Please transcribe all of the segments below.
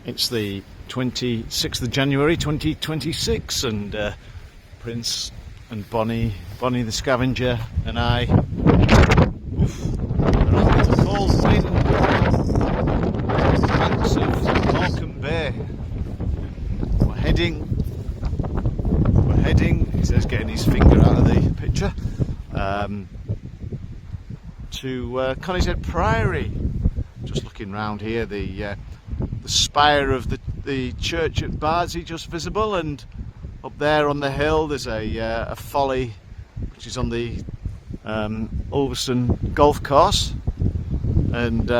It's the 26th of January 2026, and Prince and Bonnie the Scavenger and I are off to Falls Wind, banks of Morecambe Bay. We're heading, he says, getting his finger out of the picture, to Conishead Priory. Just looking round here, the spire of the church at Bardsey just visible, and up there on the hill there's a folly which is on the Ulverston golf course, and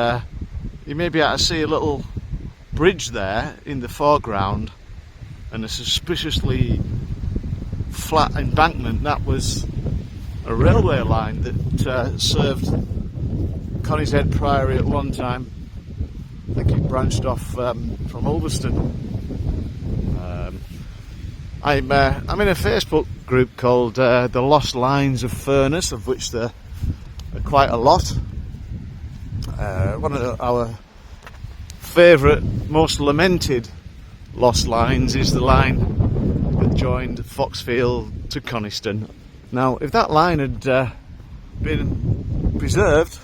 you may be able to see a little bridge there in the foreground and a suspiciously flat embankment. That was a railway line that served Conishead Priory at one time. I think it branched off from Ulverston. I'm in a Facebook group called The Lost Lines of Furness, of which there are quite a lot. One of our favourite, most lamented lost lines is the line that joined Foxfield to Coniston. Now, if that line had been preserved,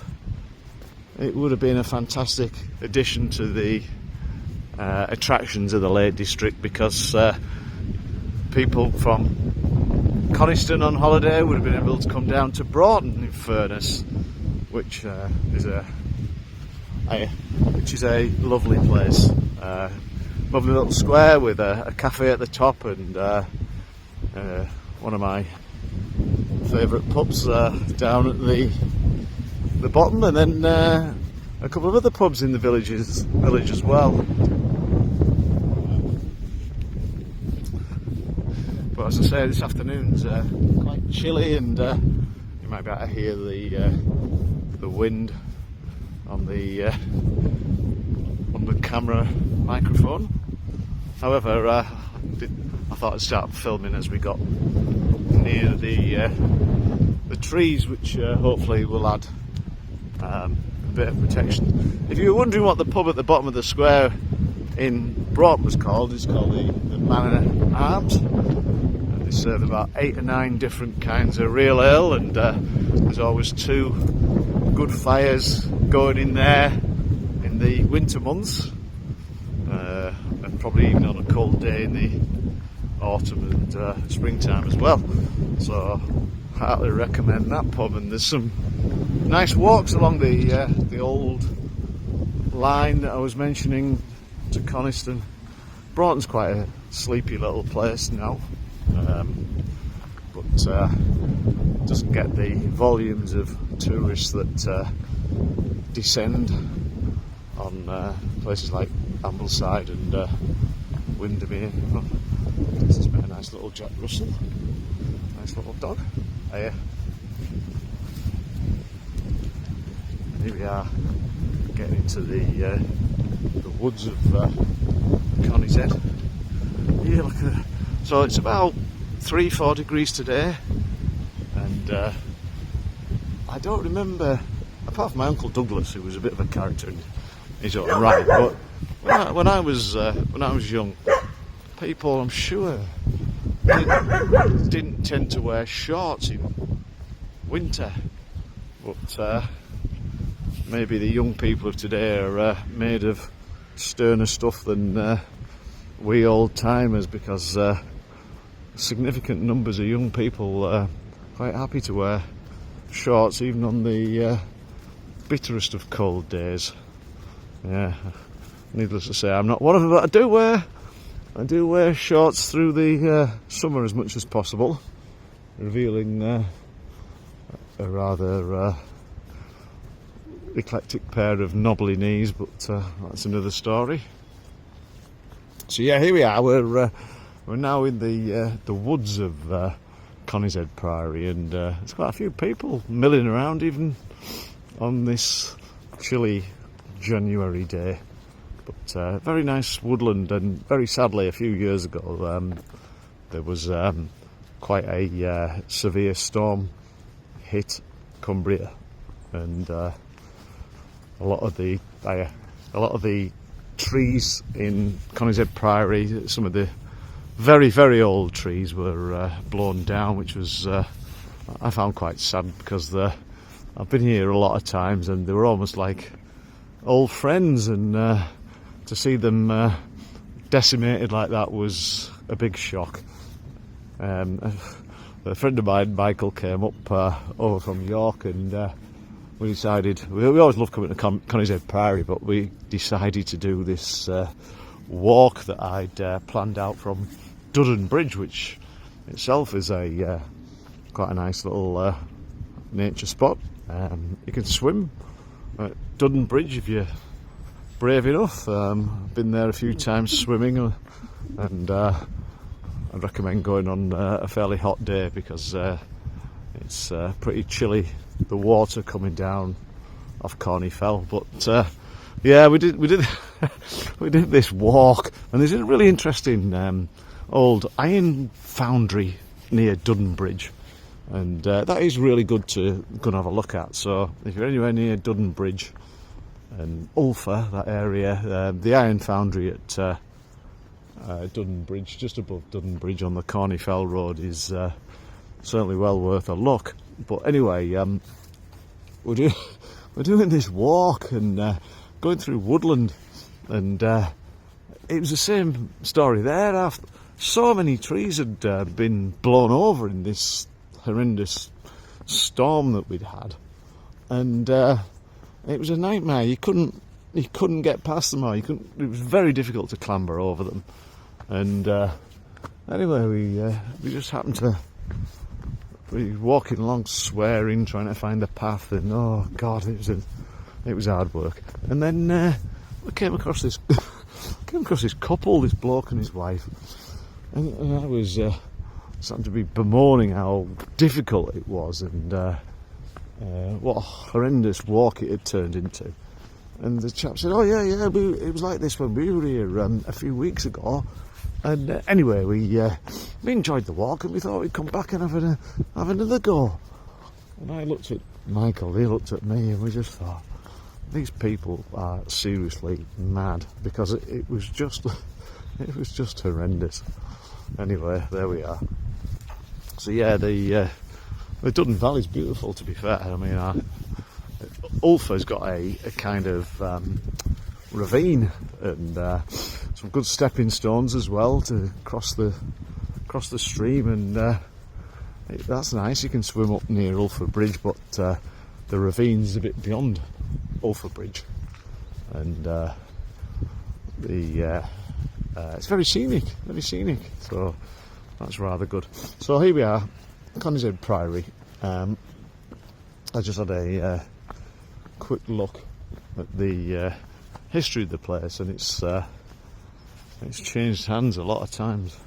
it would have been a fantastic addition to the attractions of the Lake District, because people from Coniston on holiday would have been able to come down to Broughton in Furness, which is a lovely place. Lovely little square with a cafe at the top, and one of my favourite pubs down at the bottom, and then a couple of other pubs in the village as well. But as I say, this afternoon's quite chilly, and you might be able to hear the wind on the camera microphone. However, I thought I'd start filming as we got near the trees, which hopefully will add a bit of protection. If you were wondering what the pub at the bottom of the square in Broughton was called, it's called the Manor Arms. They serve about 8 or 9 different kinds of real ale, and there's always 2 good fires going in there in the winter months, and probably even on a cold day in the autumn and springtime as well. So heartily recommend that pub, and there's some nice walks along the old line that I was mentioning to Coniston. Broughton's quite a sleepy little place now, but doesn't get the volumes of tourists that descend on places like Ambleside and Windermere. This has been a nice little Jack Russell, nice little dog. Here we are, getting into the woods of Conishead. Yeah, look at it. So it's about 3-4 degrees today, and I don't remember, apart from my Uncle Douglas, who was a bit of a character in his own right, but when I was young, people, I'm sure, didn't tend to wear shorts in winter, but maybe the young people of today are made of sterner stuff than we old timers, because significant numbers of young people are quite happy to wear shorts even on the bitterest of cold days. Yeah, needless to say, I'm not one of them, but I do wear shorts through the summer as much as possible, revealing a rather eclectic pair of knobbly knees, but that's another story. So yeah, here we are. We're now in the woods of Conishead Priory, and there's quite a few people milling around even on this chilly January day. But very nice woodland, and very sadly a few years ago there was quite a severe storm hit Cumbria, and a lot of the trees in Conishead Priory, some of the very, very old trees were blown down, which was I found quite sad, because I've been here a lot of times and they were almost like old friends, and to see them decimated like that was a big shock. A friend of mine, Michael, came up over from York, and we decided, we always love coming to Conishead Priory, but we decided to do this walk that I'd planned out from Dudden Bridge, which itself is a quite a nice little nature spot. You can swim at Dudden Bridge if you're brave enough. I've been there a few times swimming, and I'd recommend going on a fairly hot day, because it's pretty chilly, the water coming down off Corney Fell. But yeah, we did we did this walk, and there's a really interesting old iron foundry near Dudden Bridge, and that is really good to go and have a look at. So if you're anywhere near Dudden Bridge and Ulver, that area, the iron foundry at Dudden Bridge, just above Dudden Bridge on the Corney Fell Road, is certainly well worth a look. But anyway, we're doing this walk and going through woodland, and it was the same story there. After so many trees had been blown over in this horrendous storm that we'd had, and it was a nightmare. You couldn't get past them, or it was very difficult to clamber over them. And anyway, we just happened to be walking along, swearing, trying to find the path, and oh god, it was hard work. And then we came across this couple, this bloke and his wife, and I was starting to be bemoaning how difficult it was, and what a horrendous walk it had turned into. And the chap said, "Oh yeah, it was like this when we were here a few weeks ago." And anyway, we enjoyed the walk, and we thought we'd come back and have another go. And I looked at Michael, he looked at me, and we just thought, these people are seriously mad, because it was just horrendous. Anyway, there we are. So yeah, the Dudden Valley's beautiful, to be fair. I mean, Ulver's got a kind of ravine, and some good stepping stones as well to cross the stream, and that's nice. You can swim up near Ulver Bridge, but the ravine's a bit beyond Ulver Bridge, and it's very scenic, so that's rather good. So here we are, Conishead Priory. I just had a quick look at the history of the place, and it's changed hands a lot of times.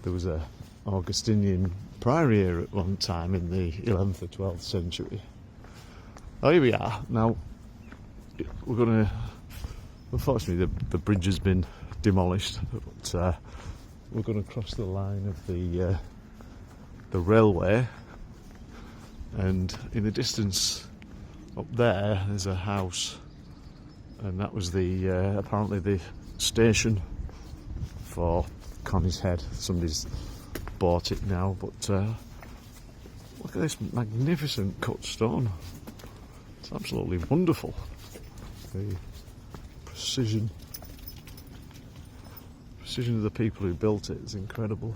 There was a Augustinian priory here at one time in the 11th or 12th century. Oh, here we are. Now, we're going to... Unfortunately, the bridge has been demolished, but we're going to cross the line of the railway, and in the distance up there's a house, and that was apparently the station for Conishead. Somebody's bought it now, but look at this magnificent cut stone. It's absolutely wonderful. The precision of the people who built it is incredible.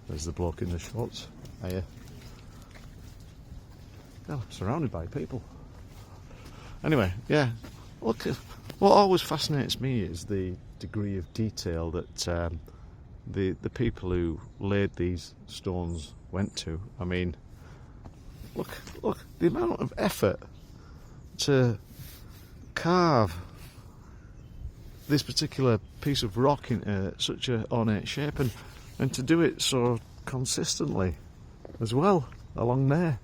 There's the bloke in the shorts. Hiya. Oh, surrounded by people. Anyway, yeah. Look, what always fascinates me is the degree of detail that the people who laid these stones went to. I mean, look, the amount of effort to carve this particular piece of rock into such an ornate shape, and to do it so consistently as well along there.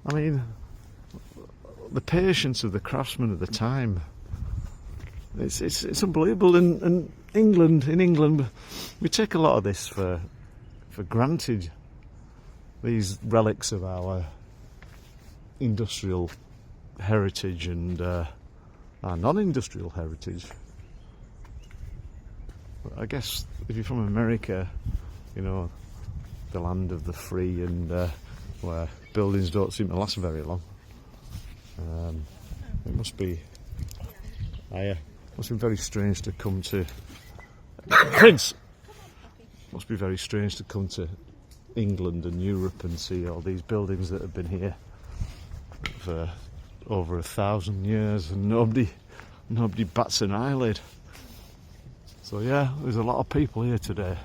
I mean, the patience of the craftsmen of the time, it's unbelievable. And in England, we take a lot of this for granted, these relics of our industrial heritage and our non-industrial heritage. But I guess if you're from America, you know, the land of the free and where buildings don't seem to last very long, it must be very strange to come to Prince. Must be very strange to come to England and Europe and see all these buildings that have been here for over 1,000 years and nobody bats an eyelid. So yeah, there's a lot of people here today.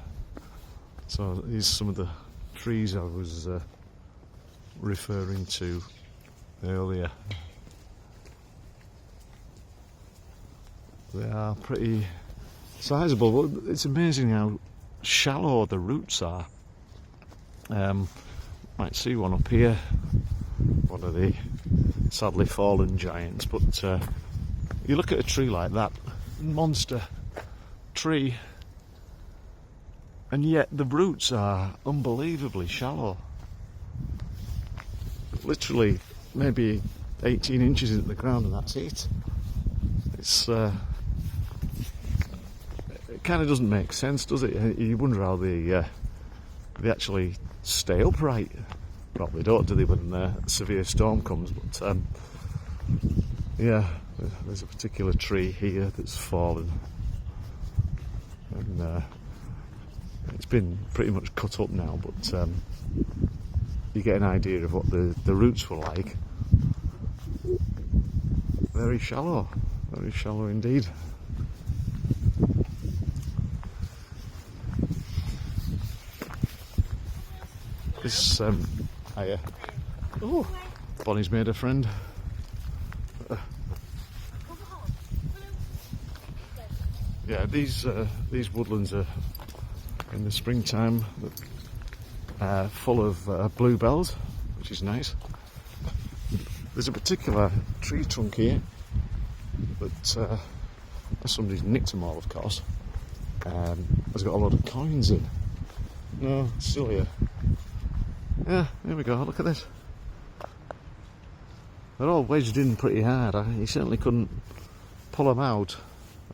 So these are some of the trees I was referring to earlier. They are pretty sizable, but it's amazing how shallow the roots are. Might see one up here, one of the sadly fallen giants, but you look at a tree like that, monster tree, and yet the roots are unbelievably shallow. Literally maybe 18 inches into the ground and that's it. It's it kind of doesn't make sense, does it? You wonder how they actually stay upright. Well, they don't, do they, when a severe storm comes, but yeah, there's a particular tree here that's fallen, and it's been pretty much cut up now, but you get an idea of what the roots were like. Very shallow indeed. This oh, Bonnie's made a friend. Yeah, these woodlands are in the springtime full of bluebells, which is nice. There's a particular tree trunk here that somebody's nicked them all, of course. Has got a lot of coins in. No, it's still here. Yeah, here we go, look at this. They're all wedged in pretty hard. You certainly couldn't pull them out.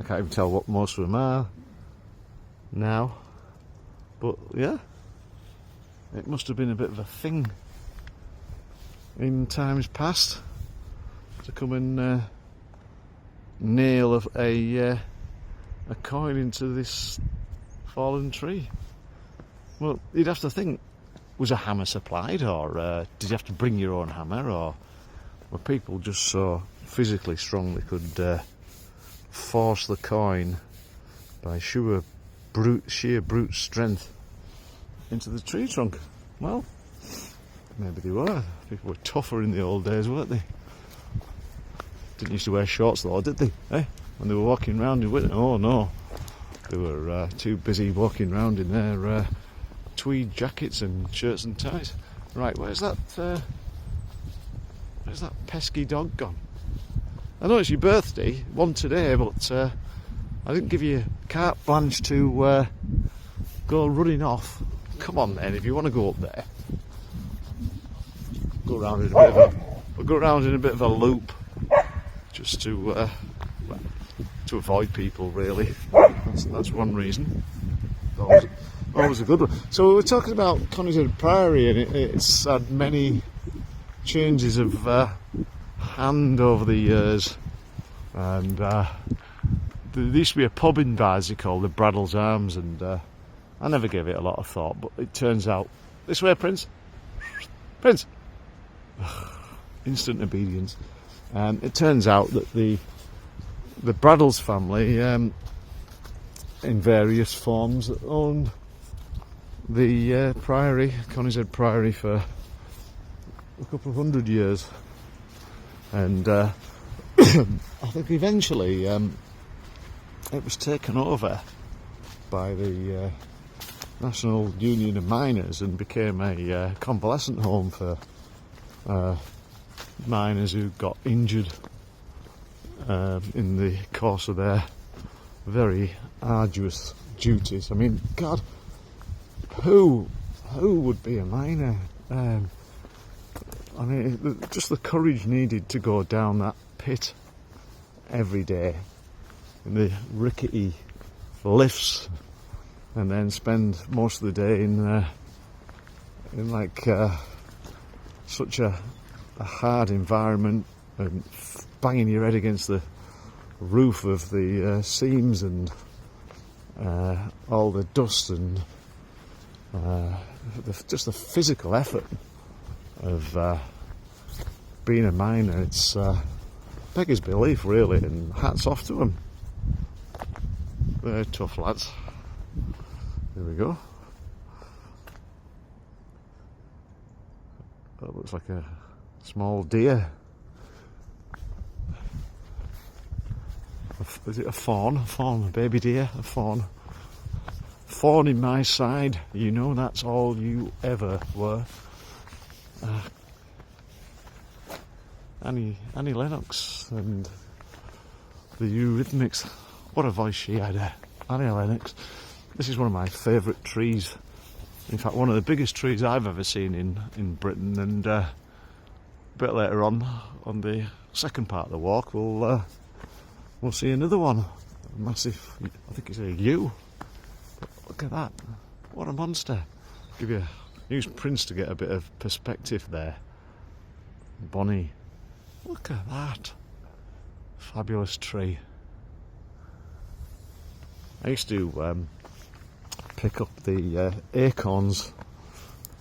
I can't even tell what most of them are now. But yeah, it must have been a bit of a thing in times past to come and nail a coin into this fallen tree. Well, you'd have to think, was a hammer supplied, or did you have to bring your own hammer, or were people just so physically strong they could force the coin by sheer brute strength into the tree trunk? Well, maybe they were. People were tougher in the old days, weren't they? Didn't used to wear shorts though, did they? When they were walking around in winter? Oh no, they were too busy walking around in their tweed jackets and shirts and ties. Right, where's that pesky dog gone? I know it's your birthday, one today, but I didn't give you carte blanche to go running off. Come on then, if you want to go up there, go around in a bit of a loop, just to avoid people, really. That's one reason. Always a good one. So we were talking about Conishead Priory, and it's had many changes of hand over the years. And there used to be a pub in Barnsley, the Braddle's Arms, and I never gave it a lot of thought, but it turns out... This way, Prince! Prince! Instant obedience. It turns out that the Braddles family, in various forms, owned the Priory, Conishead Priory, for a couple of 100 years, and I think eventually it was taken over by the National Union of Miners and became a convalescent home for miners who got injured in the course of their very arduous duties. I mean, God, who would be a miner? I mean, just the courage needed to go down that pit every day in the rickety lifts, and then spend most of the day in like such a hard environment, and banging your head against the roof of the seams, and all the dust, and just the physical effort of being a miner. It's beggars belief, really, and hats off to them. They're tough lads. Here we go. That looks like a small deer. Is it a fawn? A fawn, a baby deer, a fawn. Fawn in my side, you know that's all you ever were. Annie Lennox and the Eurythmics. What a voice she had, Annie Lennox. This is one of my favourite trees. In fact, one of the biggest trees I've ever seen in Britain. And a bit later on the second part of the walk, we'll see another one. A massive, I think it's a yew. Look at that. What a monster. Use Prince to get a bit of perspective there. Bonnie. Look at that. Fabulous tree. I used to pick up the acorns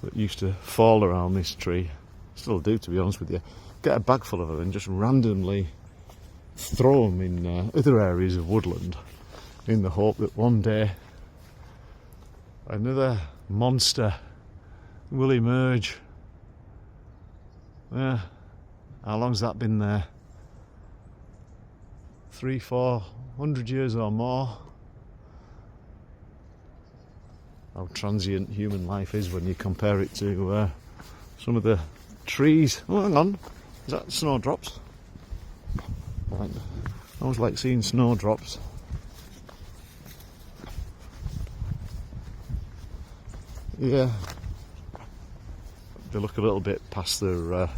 that used to fall around this tree. Still do, to be honest with you. Get a bag full of them and just randomly throw them in other areas of woodland, in the hope that one day another monster will emerge. Yeah. How long's that been there? 300-400 years or more. How transient human life is when you compare it to some of the trees. Oh, hang on. Is that snowdrops? I always like seeing snowdrops. Yeah. They look a little bit past their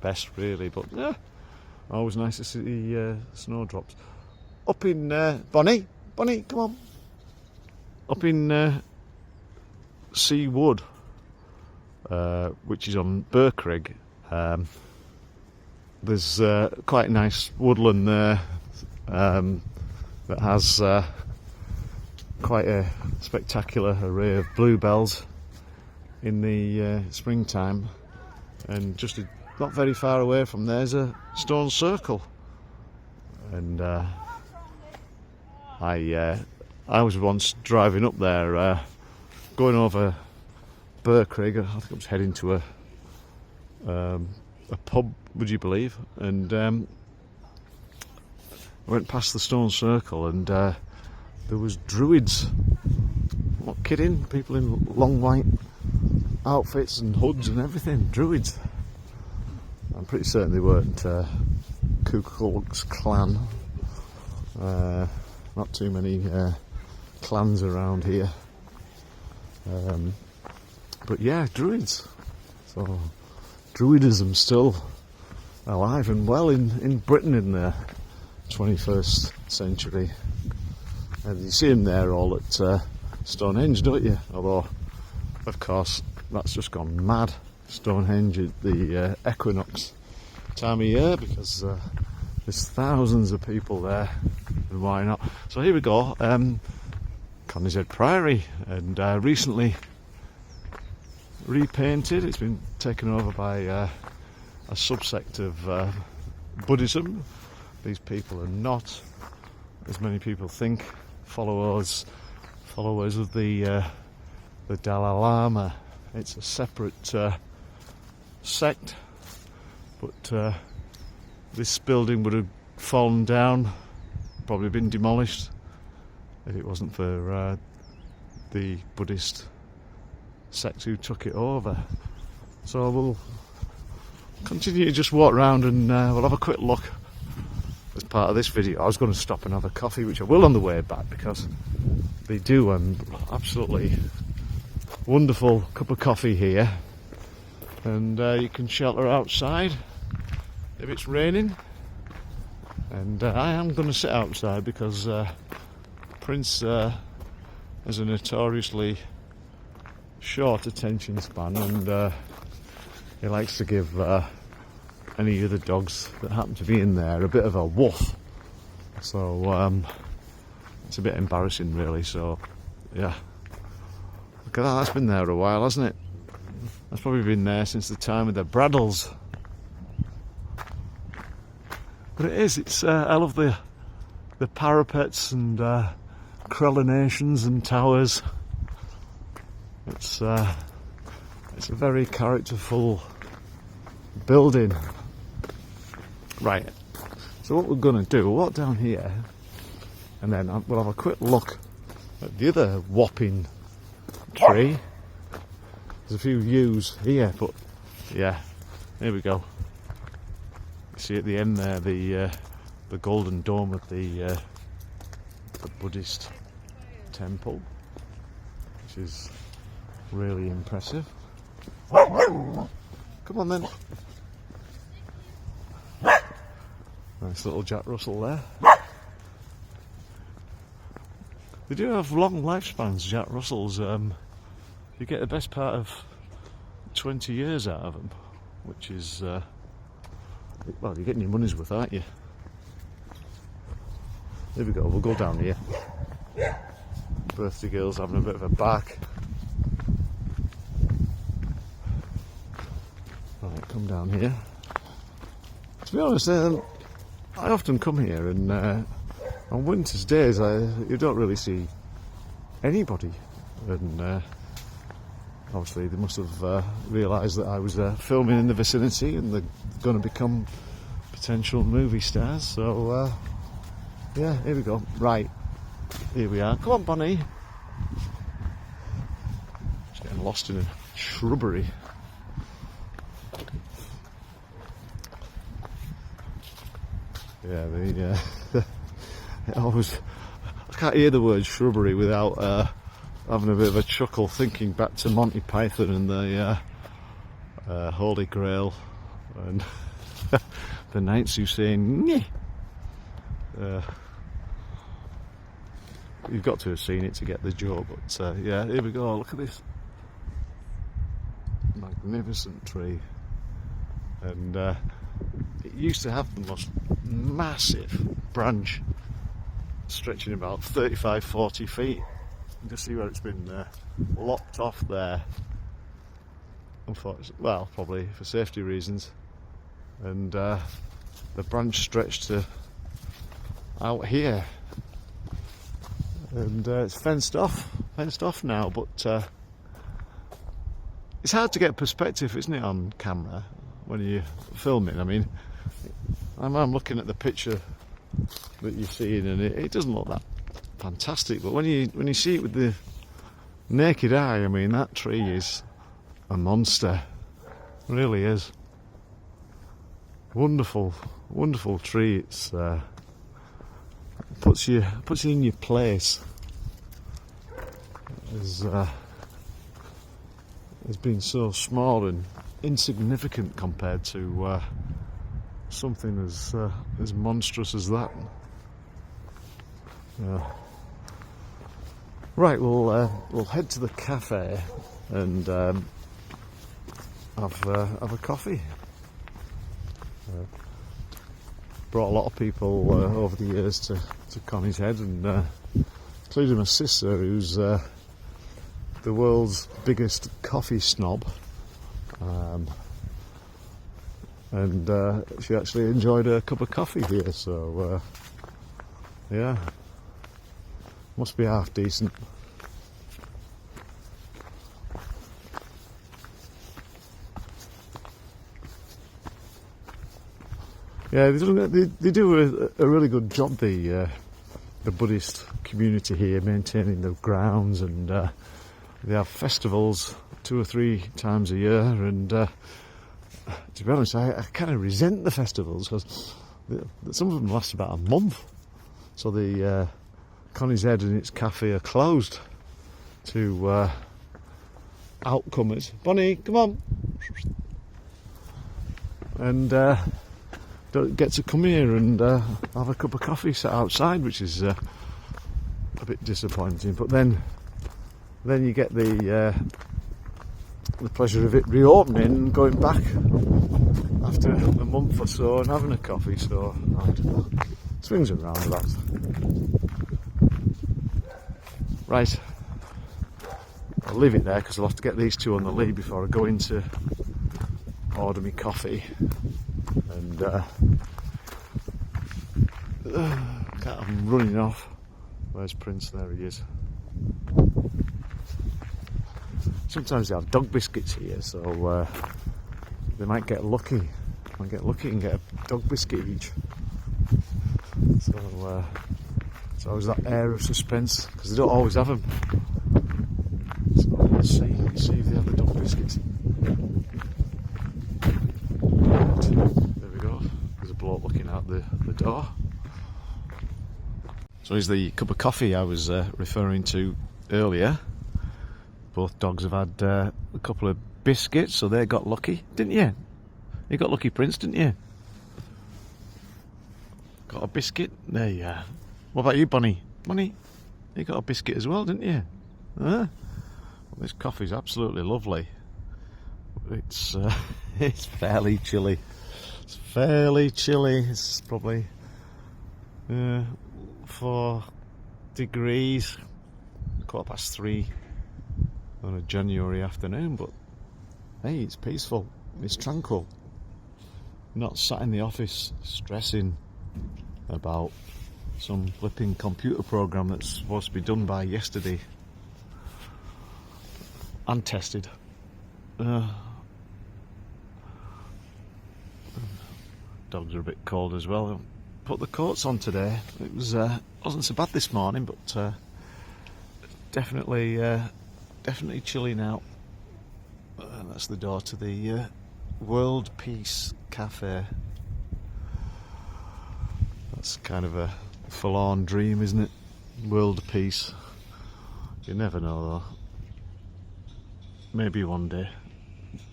best, really, but yeah, always nice to see snowdrops. Up in Bonnie, come on. Up in Sea Wood, which is on Birkrigg, there's quite a nice woodland there that has quite a spectacular array of bluebells in the springtime, and just not very far away from there's a stone circle, and I was once driving up there, going over Birkrigg. I think I was heading to a pub, would you believe, and I went past the stone circle, and there was druids. I'm not kidding, people in long white outfits and hoods and everything, druids. I'm pretty certain they weren't Ku Klux Klan. Not too many clans around here, but yeah, druids. So druidism still alive and well in Britain in the 21st century, and you see them there all at Stonehenge, don't you? Although of course that's just gone mad, Stonehenge at the equinox time of year, because there's thousands of people there, and why not? So here we go, Conishead Priory, and recently repainted. It's been taken over by a subsect of Buddhism. These people are not, as many people think, followers of the Dalai Lama. It's a separate sect, but this building would have fallen down, probably been demolished, if it wasn't for the Buddhist sect who took it over. So we'll continue to just walk around, and we'll have a quick look as part of this video. I was going to stop and have a coffee, which I will on the way back, because they do absolutely wonderful cup of coffee here. and you can shelter outside if it's raining. And I am going to sit outside because Prince has a notoriously short attention span, and he likes to give any of the dogs that happen to be in there a bit of a woof. So it's a bit embarrassing, really. So yeah, look at that. That's been there a while, hasn't it? That's probably been there since the time of the Braddles. But I love the parapets and crenellations and towers. It's a very characterful building. Right, so what we're going to do, we'll walk down here and then we'll have a quick look at the other whopping tree. There's a few yews here, but yeah, here we go. You see at the end there the golden dome of the Buddhist temple, which is really impressive. Come on then. Nice little Jack Russell there. They do have long lifespans, Jack Russells. You get the best part of 20 years out of them, which is, well, you're getting your money's worth, aren't you? Here we go, we'll go down here. Birthday girl's having a bit of a bark. Right, come down here. To be honest, I often come here, and on winter's days you don't really see anybody, and obviously they must have realised that I was filming in the vicinity and they're going to become potential movie stars. So yeah, here we go. Right, here we are. Come on, Bonnie. Just getting lost in a shrubbery. Yeah, it always, I can't hear the word shrubbery without having a bit of a chuckle, thinking back to Monty Python and the Holy Grail and the knights who say "Nyeh." You've got to have seen it to get the joke, but yeah, here we go. Look at this magnificent tree, and it used to have the most massive branch stretching about 35-40 feet. You can see where it's been lopped off there, unfortunately, well, probably for safety reasons, and the branch stretched to out here, and it's fenced off now, but it's hard to get perspective, isn't it, on camera when you're filming. I mean, I'm looking at the picture that you're seeing, and it doesn't look that fantastic, but when you see it with the naked eye, I mean, that tree is a monster. It really is. Wonderful tree. It's puts you in your place as being so small and insignificant compared to something as monstrous as that. Right, we'll head to the cafe and have a coffee. Brought a lot of people over the years to Conishead, and including my sister, who's the world's biggest coffee snob, and she actually enjoyed a cup of coffee here, so yeah, must be half decent. Yeah, they do a really good job, the Buddhist community here, maintaining the grounds, and they have festivals 2 or 3 times a year, and to be honest, I kind of resent the festivals because some of them last about a month. So the Conishead and its cafe are closed to outcomers. Bonnie, come on. and don't get to come here and have a cup of coffee sat outside, which is a bit disappointing. But then you get the pleasure of it reopening and going back after a month or so and having a coffee. So I don't know. Swings and roundabouts. Right, I'll leave it there because I'll have to get these two on the lead before I go in to order me coffee. And I'm running off. Where's Prince? There he is. Sometimes they have dog biscuits here, so they might get lucky. Might get lucky and get a dog biscuit each. So it's always that air of suspense because they don't always have them. So let's see if they have the dog biscuits. There we go. There's a bloke looking out the door. So here's the cup of coffee I was referring to earlier. Both dogs have had a couple of biscuits, so they got lucky, didn't you? You got lucky, Prince, didn't you? Got a biscuit? There you are. What about you, Bunny? Bunny, you got a biscuit as well, didn't you? Huh? Well, this coffee's absolutely lovely. It's it's fairly chilly. It's fairly chilly. It's probably 4 degrees, 3:15 on a January afternoon. But hey, it's peaceful. It's tranquil. Not sat in the office stressing about some flipping computer program that's supposed to be done by yesterday and tested. Dogs are a bit cold as well. Put the coats on today. It was wasn't so bad this morning, but definitely chilly now. That's the door to the World Peace Cafe. That's kind of a forlorn dream, isn't it? World peace. You never know though. Maybe one day.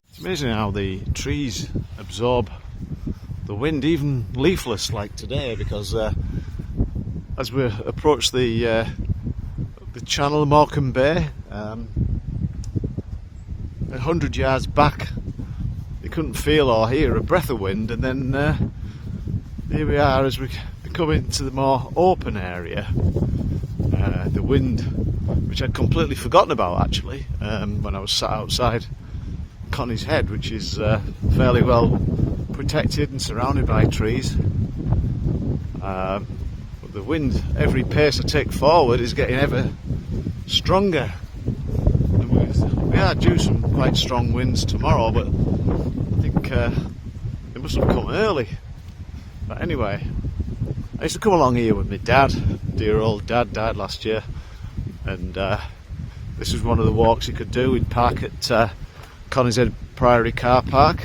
It's amazing how the trees absorb the wind, even leafless like today, because as we approach the channel, Morecambe Bay, 100 yards back, you couldn't feel or hear a breath of wind, and then here we are as we come into the more open area. The wind, which I'd completely forgotten about actually, when I was sat outside Conishead, which is fairly well protected and surrounded by trees. But the wind, every pace I take forward, is getting ever stronger. And we are due some quite strong winds tomorrow, but I think they must have come early. But anyway, I used to come along here with my dad. Dear old dad died last year, and this was one of the walks he could do. We'd park at Conishead Priory car park,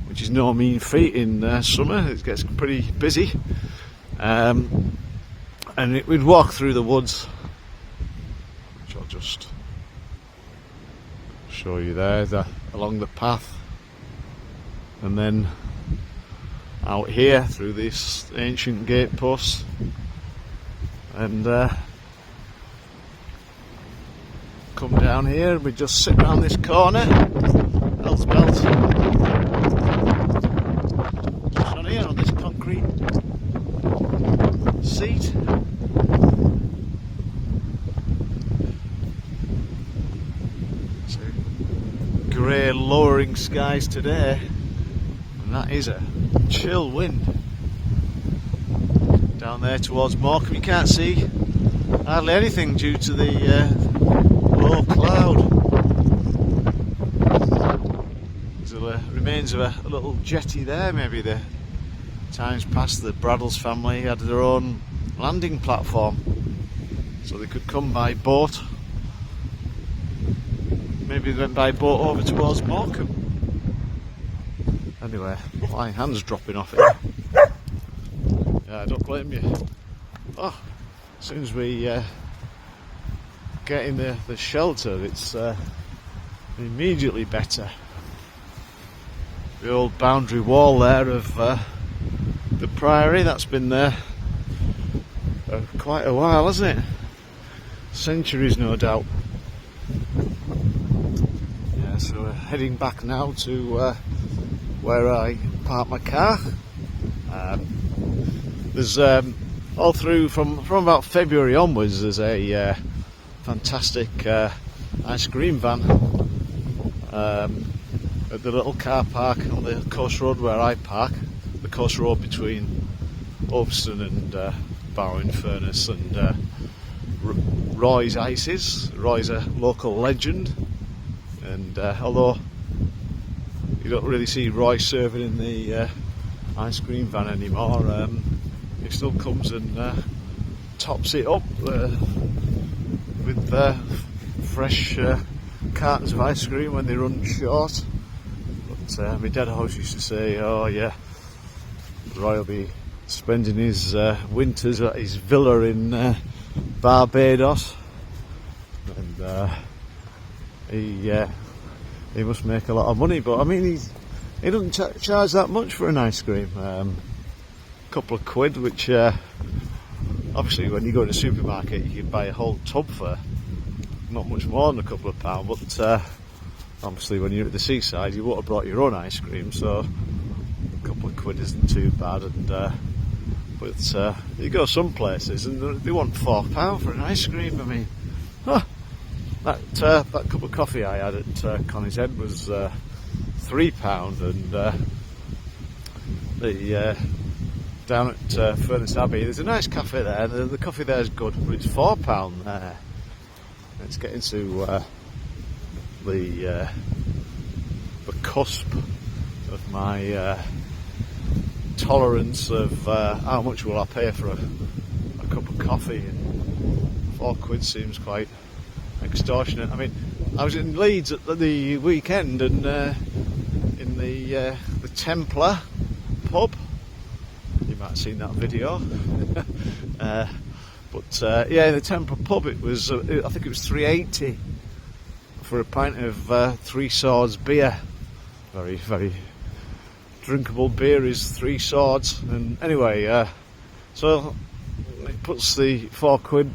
which is no mean feat in summer. It gets pretty busy, and we'd walk through the woods, which I'll just show you there, along the path, and then out here through this ancient gate post, and come down here, and we just sit round this corner, Bell's Belt, just on here on this concrete seat. So, grey lowering skies today, and that is a chill wind. Down there towards Morecambe you can't see hardly anything due to the low cloud. There's the remains of a little jetty there. Maybe the times past the Braddles family had their own landing platform, so they could come by boat. Maybe they went by boat over towards Morecambe. Anyway, my hand's dropping off it. Yeah, I don't blame you. Oh, as soon as we get in the shelter, it's immediately better. the old boundary wall there of the Priory. That's been there quite a while, hasn't it? Centuries, no doubt. Yeah, so we're heading back now to where I park my car. There's all through from about February onwards, there's a fantastic ice cream van at the little car park on the coast road where I park, the coast road between Ulverston and Barrow-in-Furness and Roy's Ices. Roy's a local legend, and although you don't really see Roy serving in the ice cream van anymore, he still comes and tops it up with fresh cartons of ice cream when they run short. But my dad always used to say, oh yeah, Roy will be spending his winters at his villa in Barbados, and he must make a lot of money. But I mean, he doesn't charge that much for an ice cream. Couple of quid, which obviously when you go to the supermarket you can buy a whole tub for not much more than a couple of pounds, but obviously when you're at the seaside you would have brought your own ice cream, so a couple of quid isn't too bad. And but you go some places and they want £4 for an ice cream. I mean, that cup of coffee I had at Conishead was £3, and the down at Furness Abbey there's a nice cafe there. The coffee there is good, but it's £4 there. It's getting to the cusp of my tolerance of how much will I pay for a cup of coffee, and £4 seems quite extortionate. I mean, I was in Leeds at the weekend, and in the Templar pub. You might have seen that video. But yeah, in the Templar pub it was, I think it was £3.80 for a pint of Three Swords beer. Very, very drinkable beer is Three Swords. And anyway, so it puts the £4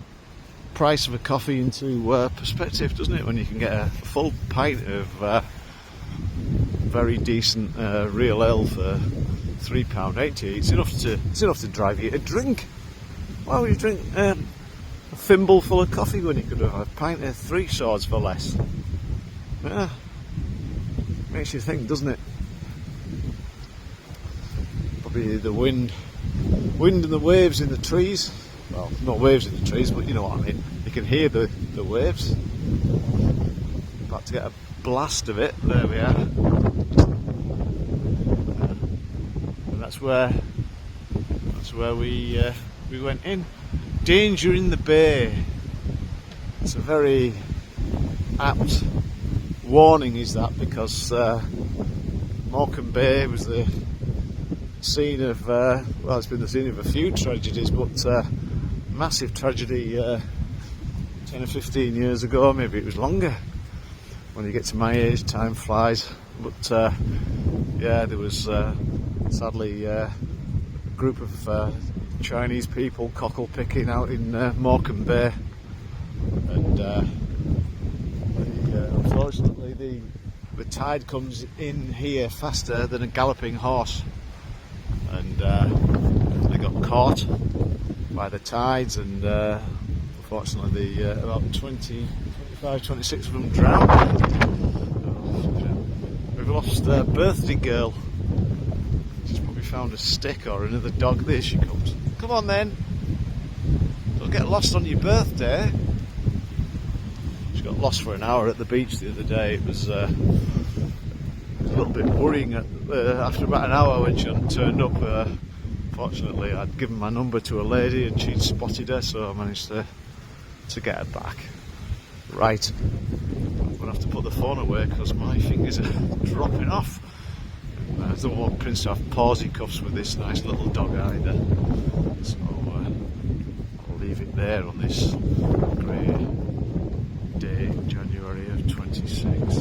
price of a coffee into perspective, doesn't it? When you can get a full pint of very decent real ale for £3.80, it's enough to drive you to drink. Why would you drink a thimble full of coffee when you could have a pint of Three Swords for less? Yeah, makes you think, doesn't it? Probably the wind and the waves in the trees. Well, not waves in the trees, but you know what I mean. You can hear the waves. About to get a blast of it. There we are. And that's where we went in. Danger in the bay. It's a very apt warning, is that, because Morecambe Bay was the scene of well, it's been the scene of a few tragedies, but massive tragedy 10 or 15 years ago, maybe it was longer. When you get to my age, time flies. But yeah, there was sadly a group of Chinese people cockle picking out in Morecambe Bay, and unfortunately the tide comes in here faster than a galloping horse, and they got caught by the tides, and unfortunately about 25, 26 of them drowned. We've lost a birthday girl. She's probably found a stick or another dog. There she comes. Come on then, don't get lost on your birthday. She got lost for an hour at the beach the other day. It was a little bit worrying after about an hour when she hadn't turned up. Fortunately, I'd given my number to a lady and she'd spotted her, so I managed to get her back. Right, I'm going to have to put the phone away because my fingers are dropping off. I don't want Prince to have pausey cuffs with this nice little dog either, so I'll leave it there on this grey day in January of 26.